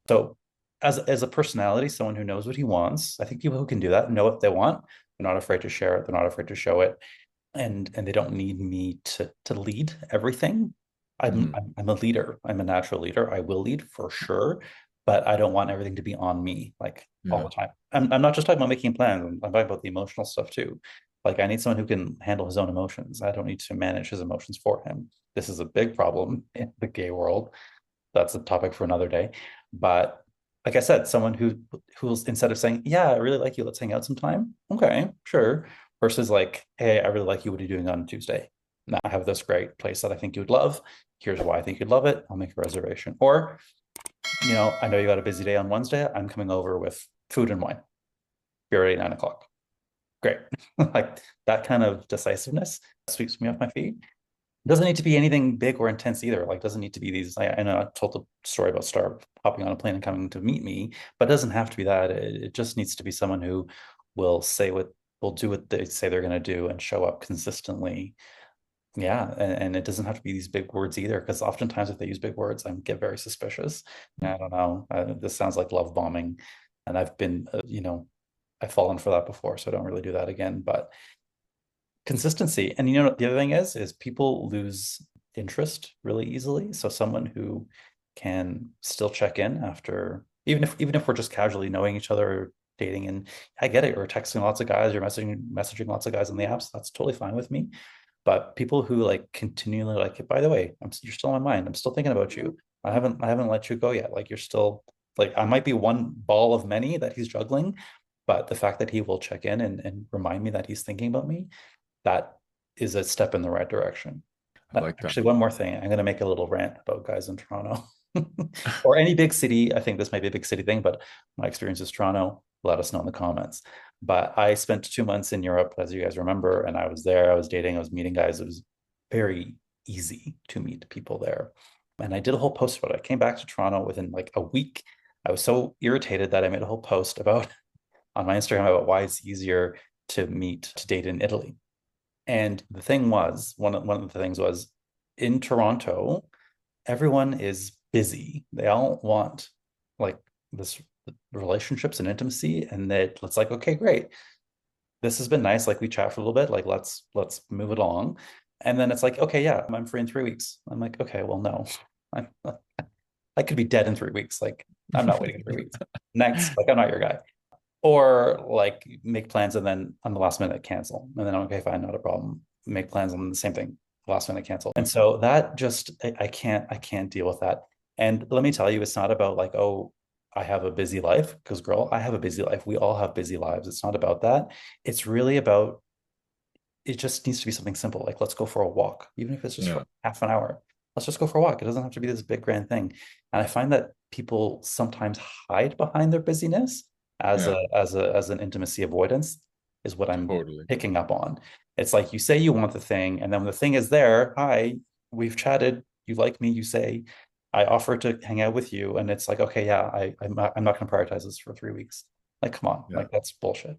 So as a personality, someone who knows what he wants, I think people who can do that know what they want. They're not afraid to share it. They're not afraid to show it. And they don't need me to lead everything. Mm, I'm a leader. I'm a natural leader. I will lead for sure, but I don't want everything to be on me like all yeah. the time. I'm not just talking about making plans. I'm talking about the emotional stuff too. Like I need someone who can handle his own emotions. I don't need to manage his emotions for him. This is a big problem in the gay world. That's a topic for another day. But like I said, someone who's instead of saying, "Yeah, I really like you, let's hang out sometime." Okay, sure. Versus like, "Hey, I really like you. What are you doing on Tuesday? Now I have this great place that I think you would love. Here's why I think you'd love it. I'll make a reservation." Or, I know you got a busy day on Wednesday. I'm coming over with food and wine. Be ready at 9 o'clock. Great. Like that kind of decisiveness sweeps me off my feet. It doesn't need to be anything big or intense either. Like, doesn't need to be these. I know I told the story about Star hopping on a plane and coming to meet me, but it doesn't have to be that. It just needs to be someone who will say what will do what they say they're going to do and show up consistently. Yeah, and it doesn't have to be these big words either, because oftentimes if they use big words, I get very suspicious. Yeah, I don't know. This sounds like love bombing, and I've been, I've fallen for that before, so I don't really do that again. But consistency. And the other thing is people lose interest really easily. So someone who can still check in after, even if we're just casually knowing each other or dating, and I get it, or texting lots of guys or messaging lots of guys on the apps, that's totally fine with me. But people who like continually like, by the way, you're still on my mind. I'm still thinking about you. I haven't let you go yet. Like you're still like I might be one ball of many that he's juggling, but the fact that he will check in and remind me that he's thinking about me, that is a step in the right direction. I like that. Actually, one more thing. I'm going to make a little rant about guys in Toronto or any big city. I think this might be a big city thing, but my experience is Toronto. Let us know in the comments. But I spent 2 months in Europe, as you guys remember, and I was there. I was dating. I was meeting guys. It was very easy to meet people there. And I did a whole post about it. I came back to Toronto within like a week. I was so irritated that I made a whole post about on my Instagram about why it's easier to date in Italy. And the thing was, one of the things was in Toronto, everyone is busy. They all want like this relationships and intimacy, and that it's like, okay, great. This has been nice. Like we chat for a little bit. Like let's move it along. And then it's like, okay, yeah, I'm free in 3 weeks. I'm like, okay, well, no, I, I could be dead in 3 weeks. Like I'm not waiting 3 weeks. Next, like I'm not your guy. Or like make plans and then on the last minute cancel. And then okay, fine, not a problem. Make plans on the same thing, last minute cancel. And so that just I can't deal with that. And let me tell you, it's not about like, oh, I have a busy life, because girl, I have a busy life. We all have busy lives. It's not about that. It's really about it just needs to be something simple. Like let's go for a walk, even if it's just for Yeah. half an hour. Let's just go for a walk. It doesn't have to be this big grand thing. And I find that people sometimes hide behind their busyness as Yeah. an intimacy avoidance is what I'm Totally. picking up on. It's like you say you want the thing, and then when the thing is there, hi, we've chatted, you like me, you say, I offer to hang out with you, and it's like, okay, yeah, I'm not going to prioritize this for 3 weeks. Like, come on, Yeah. like that's bullshit.